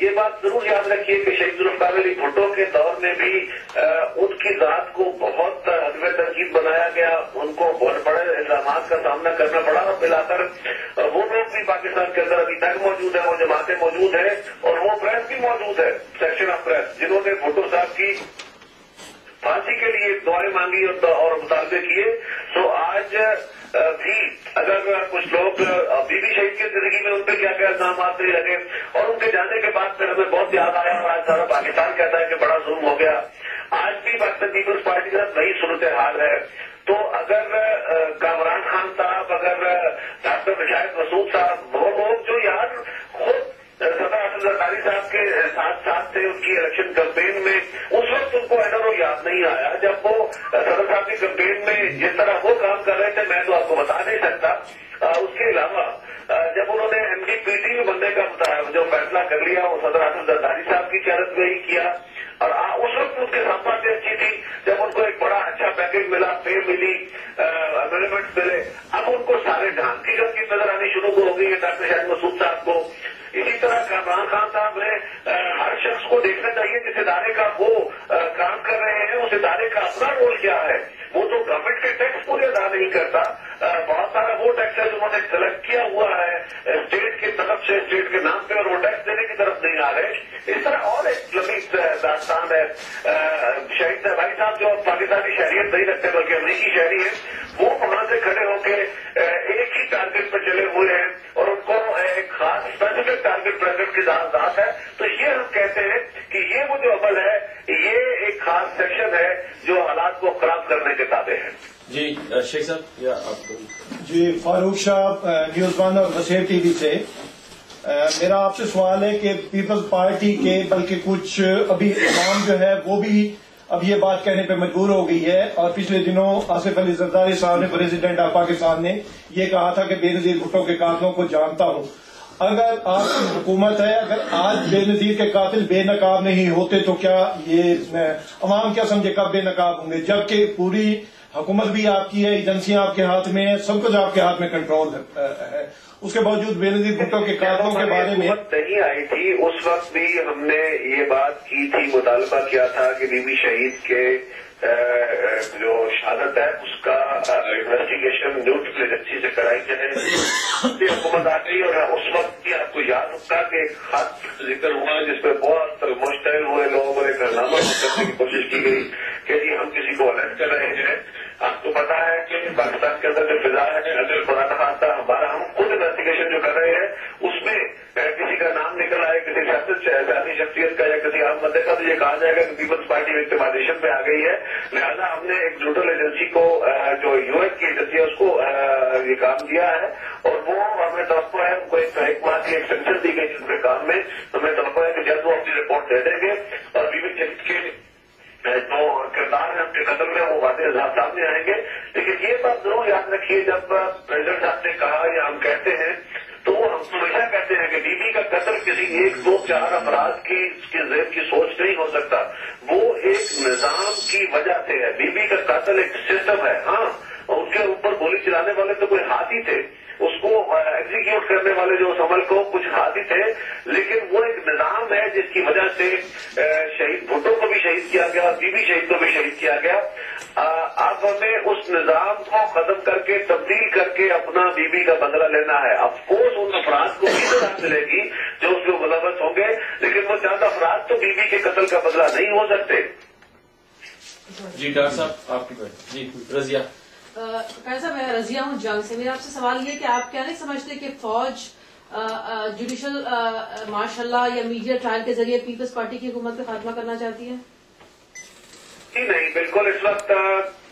ये बात जरूर याद रखिए कि शहीद जुल्फ़िकार अली भुट्टो के दौर में भी उनकी जात को बहुत हदवे तरकीब बनाया गया, उनको बहुत बड़े इल्जामात का सामना करना पड़ा और मिलाकर वो लोग भी पाकिस्तान के अंदर अभी तक मौजूद है, वो जमातें मौजूद है और वो प्रेस भी मौजूद है, सेक्शन ऑफ प्रेस, जिन्होंने भुट्टो साहब की फांसी के लिए दुआएं मांगी और मुतालबे किए। तो आज भी अगर कुछ लोग अभी भी शहीद की जिंदगी में उन पर क्या क्या इल्जाम नहीं लगे और उनके जाने के बाद फिर हमें बहुत याद आया और आज सारा पाकिस्तान कहता है कि बड़ा जुल्म हो गया। आज भी पाकिस्तान पीपल्स पार्टी के साथ वही सूरत हाल है। तो अगर कामरान खान साहब, अगर डॉक्टर मुशाहिद मसूद साहब, वो लोग जो यार खुद सदर हसन जरदारी साहब के साथ थे उनकी इलेक्शन कैंपेन में, उस वक्त उनको एनआरओ याद नहीं आया जब वो सदर साहब की कैंपेन में जिस तरह वो काम कर रहे थे, मैं तो आपको बता नहीं सकता। उसके अलावा जब उन्होंने एमडीपीटी में बनने का जो फैसला कर लिया वो सदर हसन जरदारी साहब की क़यादत में ही किया और उस वक्त उनके संपर्क अच्छी थी जब उनको एक बड़ा अच्छा पैकेज मिला, पे मिली, अमेंडमेंट मिले। अब उनको सारे ढांग की गलती नजर आनी शुरू हो गई है डॉक्टर शाहिद मसूद साहब को। इसी तरह कामरान खान साहब ने हर शख्स को देखना चाहिए जिस इदारे का वो काम कर रहे हैं, उस इदारे का अपना रोल क्या है। वो तो गवर्नमेंट के टैक्स पूरे अदा नहीं करता, बहुत सारा वो टैक्स है जो उन्होंने कलेक्ट किया हुआ है स्टेट की तरफ से, स्टेट के नाम पे, और वो टैक्स देने की तरफ नहीं आ रहे। इस तरह और एक लंबी दास्तान है। शहीद भाई साहब जो पाकिस्तानी शहरियत नहीं रखते बल्कि अमरीकी शहरी है, वो वहां से खड़े होकर एक ही टारगेट पर चले हुए हैं और उनको एक खास स्पेसिफिक टारगेट प्रेसिडेंट की दात है। तो ये हम कहते हैं कि ये वो जो अमल है ये एक खास सेक्शन है जो हालात को खराब करने के ताबे है। जी शेख साहब या आप? जी फारूक शाह, न्यूज़ वन और वसीम टीवी से। मेरा आपसे सवाल है कि पीपल्स पार्टी के बल्कि कुछ अभी इमाम जो है वो भी अब ये बात कहने पे मजबूर हो गई है और पिछले दिनों आसिफ अली जरदारी साहब ने, प्रेसिडेंट ऑफ पाकिस्तान ने, ये कहा था कि बेनजीर भुट्टो के कातलों को जानता हूं। अगर आपकी हुकूमत है, अगर आज बेनजीर के कातिल बेनकाब नहीं होते तो क्या ये अवाम क्या समझे कब बेनकाब होंगे, जबकि पूरी हुकूमत भी आपकी है, एजेंसियां आपके हाथ में है, सब कुछ आपके हाथ में कंट्रोल है। उसके बावजूद बेनजीर भुट्टो के कातलों के बारे में नहीं आई थी। उस वक्त भी हमने ये बात की थी, मुतालबा किया था कि बीबी शहीद के जो शहादत है उसका इन्वेस्टिगेशन न्यूट्रल एजेंसी से कराई जाए। हुकूमत आ गई और उस वक्त भी आपको याद होगा कि एक खत जिक्र हुआ जिसपे बहुत मुश्तैल हुए लोगों को एक नामा करने की कोशिश की गई कि जी हम किसी को अलर्ट कर रहे हैं। आपको पता है कि पाकिस्तान के अंदर जो फिजा है, अगर खुदा न खास्ता हमारा हम खुद इन्वेस्टिगेशन जो कर रहे हैं उसमें किसी का नाम निकल आए, किसी सियासी शख्सियत का या किसी आम बंदे का, तो ये कहा जाएगा कि पीपल्स पार्टी विक्टिमाइजेशन पे आ गई है। लिहाजा हमने एक न्यूट्रल एजेंसी को जो यूएस की एजेंसी है उसको ये काम दिया है और वो हमें तवक्को है, उनको एक माह की एक्सटेंशन दी गई उनके काम में। हमें तवक्को है कि जल्द वो अपनी रिपोर्ट दे देंगे और बीबी शहीद के जो किरदार है उनके कदम में वो वादे सामने आएंगे। लेकिन ये बात जरूर याद रखिए, जब प्रेसिडेंट साहब ने कहा या हम कहते हैं तो हम हमेशा कहते हैं कि बीबी का कत्ल किसी एक दो चार अफराद की ज़हन की सोच नहीं हो सकता, वो एक निजाम की वजह से है। बीबी का कत्ल एक सिस्टम है। हाँ, उनके ऊपर गोली चलाने वाले तो कोई हाथी थे, उसको एग्जीक्यूट करने वाले जो समल को कुछ हाथी थे, लेकिन वो एक निजाम है जिसकी वजह से शहीद भुट्टो को भी शहीद किया गया, बीबी शहीद को भी शहीद किया गया। अब हमें उस निजाम को खत्म करके तब्दील करके अपना बीबी का बदला लेना है। अफकोर्स उन अफराद को भी सजा मिलेगी जो उसमें मुलव्वस होंगे, लेकिन वो चंद अफराद तो बीबी के कत्ल का बदला नहीं हो सकते। जी डॉक्टर साहब आपकी बात। जी रजिया। कैसा, मैं रजिया हूँ जंग से। मेरा आपसे सवाल ये कि आप क्या नहीं समझते कि फौज जुडिशल मार्शल या मीडिया ट्रायल के जरिए पीपल्स पार्टी की हुकूमत का खात्मा करना चाहती है? नहीं, बिल्कुल इस वक्त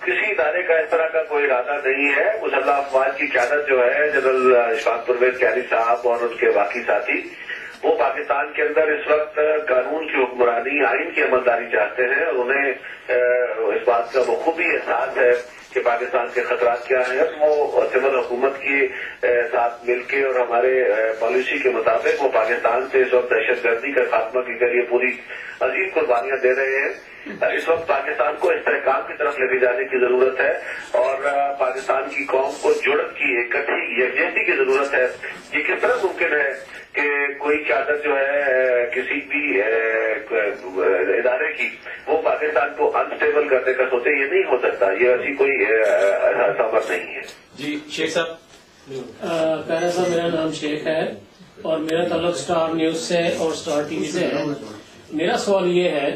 किसी इदारे का इस तरह का कोई इरादा नहीं है। मुसल्लह अफवाज की क़यादत जो है जनरल इशफाक परवेज कैनी साहब और उनके बाकी साथी, वो पाकिस्तान के अंदर इस वक्त कानून की हुक्मरानी, आइन की अमलदारी चाहते हैं और उन्हें इस बात का बखूबी एहसास है कि पाकिस्तान के खतरात क्या हैं। वो सिविल हुकूमत के साथ मिलकर और हमारे पॉलिसी के मुताबिक वो पाकिस्तान से इस वक्त दहशतगर्दी का खात्मा के लिए पूरी अजीम कुर्बानियां दे रहे हैं। इस वक्त पाकिस्तान को इस्तेहकाम की तरफ लेके जाने की जरूरत है और पाकिस्तान की कौम को जुड़त की, इकट्ठी, यकजहती की जरूरत है। ये किस तरह मुमकिन है कि कोई क़यादत जो है किसी भी इदारे की वो पाकिस्तान को अनस्टेबल करने का सोचे, ये नहीं हो सकता। ये ऐसी कोई समझ नहीं है। जी शेख साहब। कहना साहब, मेरा नाम शेख है और मेरा ताल्लुक स्टार न्यूज से और स्टार टीवी से है। मेरा सवाल ये है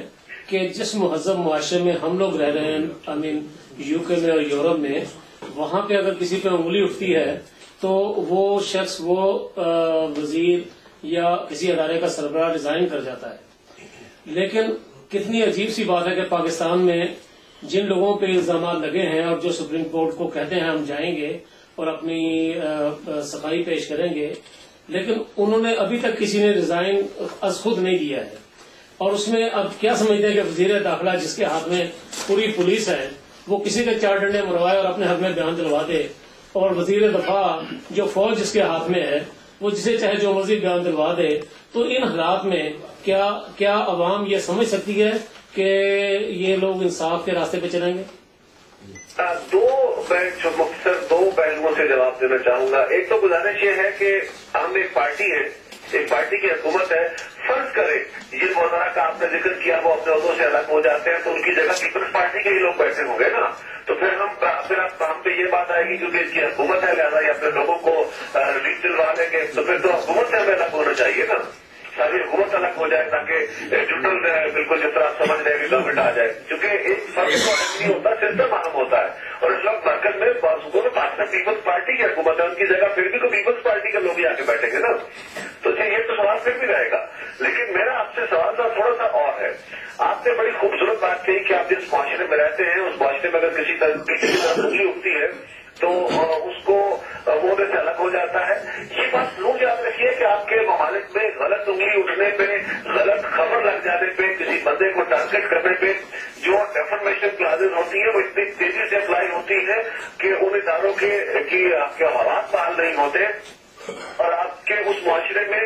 कि जिस महज़ब मुआशरे में हम लोग रह रहे हैं, आई मीन यूके में और यूरोप में, वहाँ पे अगर किसी पे उंगली उठती है तो वो शख्स वो वजीर या किसी अदारे का सरबराह रिजाइन कर जाता है। लेकिन कितनी अजीब सी बात है कि पाकिस्तान में जिन लोगों पे इल्जाम लगे हैं और जो सुप्रीम कोर्ट को कहते हैं हम जाएंगे और अपनी सफाई पेश करेंगे, लेकिन उन्होंने अभी तक किसी ने रिजाइन अज खुद नहीं दिया है। और उसमें अब क्या समझते हैं कि वजीर दाखिला जिसके हाथ में पूरी पुलिस है, वो किसी के 4 डंडे मरवाए और अपने हक में बयान दिलवा दे, और वजीर दफा जो फौज जिसके हाथ में है वो जिसे चाहे जो मर्जी बयान दिलवा दे। तो इन हालात में क्या अवाम ये समझ सकती है कि ये लोग इंसाफ के रास्ते पे चलेंगे? मुख्तसर 2 पहलुओं से जवाब देना चाहूंगा। एक तो गुजारिश ये है कि हम एक पार्टी है, एक पार्टी की हुकूमत है। फर्ज करे जिन वज़रा का आपने जिक्र किया वो अपने अहदों से अलग हो जाते हैं तो उनकी जगह पीपल्स पार्टी के ही लोग बैठे होंगे ना, तो फिर हम पे ये बात आएगी क्योंकि इसकी हुकूमत है, लिहाजा या अपने लोगों को रिलीफ दिलवा देंगे, तो फिर तो हुकूमत से हमें अलग होना चाहिए ना, सारी हुकूमत अलग हो जाए ताकि जुटल बिल्कुल जिस तरह समझ रहे हैं गवर्नमेंट आ जाए। क्योंकि एक फर्ज तो नहीं होता, सिस्टम अहम होता है। और इस वक्त मरकज में पाकिस्तान पीपल्स पार्टी की हुकूमत है, उनकी जगह फिर भी तो पीपल्स पार्टी के लोग ही आके बैठेंगे ना, तो ये तो सवाल फिर भी रहेगा। लेकिन मेरा आपसे सवाल थोड़ा सा और है। आपने बड़ी खूबसूरत बात कही कि आप जिस माशरे में रहते हैं उस माशरे में अगर किसी तरह उंगली उठती है तो उसको वो से अलग हो जाता है। ये बात जरूर याद रखिए कि आपके ममालिक में गलत उंगली उठने पे, गलत खबर लग जाने पे, किसी बंदे को टारगेट करने पे जो डेफर्मेशन क्लासेज होती है वो इतनी तेजी से अप्लाई होती है कि उन इदारों की आपके हालात बहाल नहीं होते और आपके उस मुआशरे में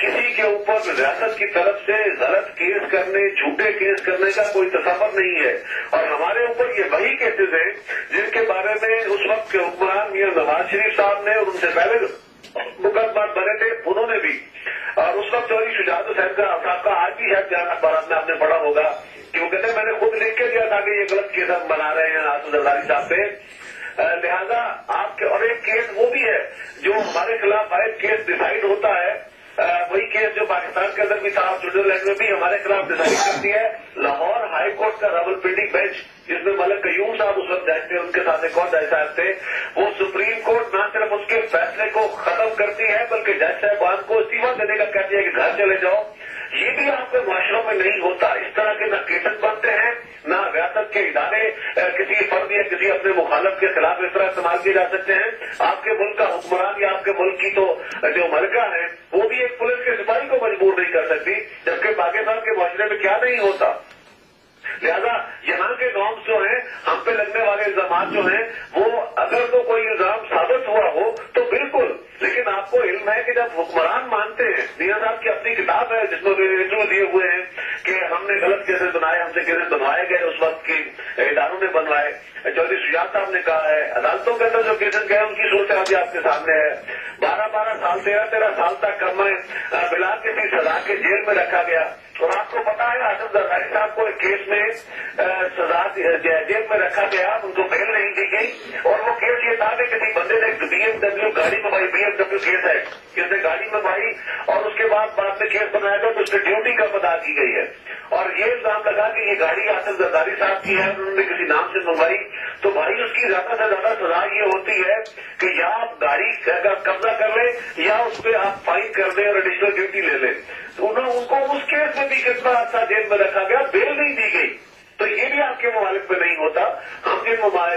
किसी के ऊपर रियासत की तरफ से गलत केस करने, झूठे केस करने का कोई तसव्वुर नहीं है। और हमारे ऊपर ये वही केसेज हैं जिनके बारे में उस वक्त के हुक्मरान मियां नवाज शरीफ साहब ने और उनसे पहले मुकदमा बने थे उन्होंने भी, और उस वक्त चौधरी शुजात हुसैन साहब का आज भी शायद बयान अखबार में आपने पढ़ा होगा कि वो कहते हैं मैंने खुद लिख के दिया था कि ये गलत केस हम बना रहे हैं आसिफ जरदारी साहब पे। लिहाजा आपके और एक केस वो भी है जो हमारे खिलाफ एक केस डिसाइड होता है, वही केस जो पाकिस्तान के अंदर भी था, स्विट्जरलैंड में भी हमारे खिलाफ डिसाइड करती है लाहौर हाई कोर्ट का रावलपिंडी बेंच, जिसमें मलिक कयूम साहब उस वक्त जज थे, उनके साथ एक और जज साहब थे। वो सुप्रीम कोर्ट न सिर्फ उसके फैसले को खत्म करती है बल्कि जज साहबान को इस्तीफा देने का कहती है कि घर चले जाओ। ये भी आपके माशरों में नहीं होता। इस तरह के न केसेस बनते हैं, न रियासत के इदारे किसी फर्द या किसी अपने मुखालफ के खिलाफ इस तरह इस्तेमाल किए जा सकते हैं। आपके मुल्क का हुक्मरान या आपके मुल्क की तो जो मलिका है वो भी एक पुलिस के सिपाही को मजबूर नहीं कर सकती, जबकि पाकिस्तान के माशरे में क्या नहीं होता। लिहाजा यहाँ के नॉर्म्स जो हैं, हम पे लगने वाले इल्जाम जो हैं, वो अगर तो कोई इल्जाम साबित हुआ हो तो बिल्कुल, लेकिन आपको इल्म है कि जब हुक्मरान मानते हैं, मियां साहब की अपनी किताब है जिसमें इंटरव्यू दिए हुए हैं कि हमने गलत केसेस बनाए, हमसे केसेस बनवाए गए, उस वक्त की इदारों ने बनवाए, चौधरी शुजात साहब ने कहा है, अदालतों के अंदर जो केसेस गए उनकी सूरत अभी आपके सामने है। 12-12 साल 13-13 साल तक हमें बिला किसी सजा के जेल में रखा गया। और आपको पता है आसिफ जरदारी साहब को एक केस में सजा जेल में रखा गया, उनको बेल नहीं दी गई और वो केस ये था कि किसी बंदे ने BMW गाड़ी मंगवाई, BMW केस है, किसने गाड़ी मंगवाई और उसके बाद में केस बनाया गया तो उसकी ड्यूटी कब अदा की गई है और ये इल्जाम लगा कि ये गाड़ी आसिफ जरदारी साहब की है, उन्होंने किसी नाम से मंगवाई। तो भाई उसकी ज्यादा से ज्यादा सजा ये होती है कि या आप गाड़ी का कब्जा कर ले या उस पर आप फाइन कर दें और एडिशनल ड्यूटी ले लें। तो उनको उस केस में भी कितना अच्छा जेल में रखा गया, बेल नहीं दी गई। तो ये भी आपके ममालिक में नहीं होता। हम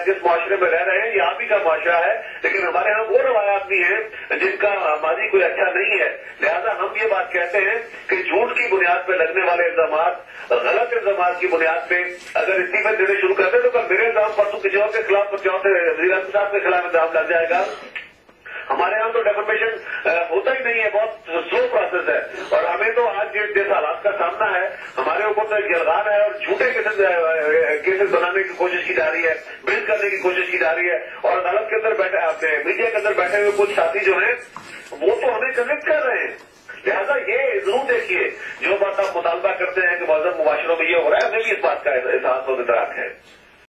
जिस मुआशरे में रह रहे हैं ये आप ही का मुआशरा है, लेकिन हमारे यहाँ वो रवायात भी हैं जिनका माजी कोई अच्छा नहीं है। लिहाजा हम ये बात कहते हैं कि झूठ की बुनियाद पर लगने वाले इल्जाम, गलत इल्जाम की बुनियाद पे अगर इस्तीफे देने शुरू करते तो कल मेरे इल्जाम परसों किसी और के खिलाफ वज़ीर आज़म साहब के खिलाफ इल्जाम लग जाएगा। हमारे यहाँ तो डेफर्मेशन होता ही नहीं है, बहुत स्लो प्रोसेस है और हमें तो आज जिस हालात का सामना है हमारे ऊपर तो एक यलगान है और झूठे केसेस बनाने की कोशिश की जा रही है, बिल्ड करने की कोशिश की जा रही है। और अदालत के अंदर बैठे, मीडिया के अंदर बैठे हुए कुछ साथी जो हैं वो तो हमें कनेक्ट कर रहे हैं लिहाजा ये जरूर देखिए, जो बात आप मुतालबा करते हैं कि मौजूद मुबाशरों में ये हो रहा है, हमें भी इस बात का एहसास और इदराक है।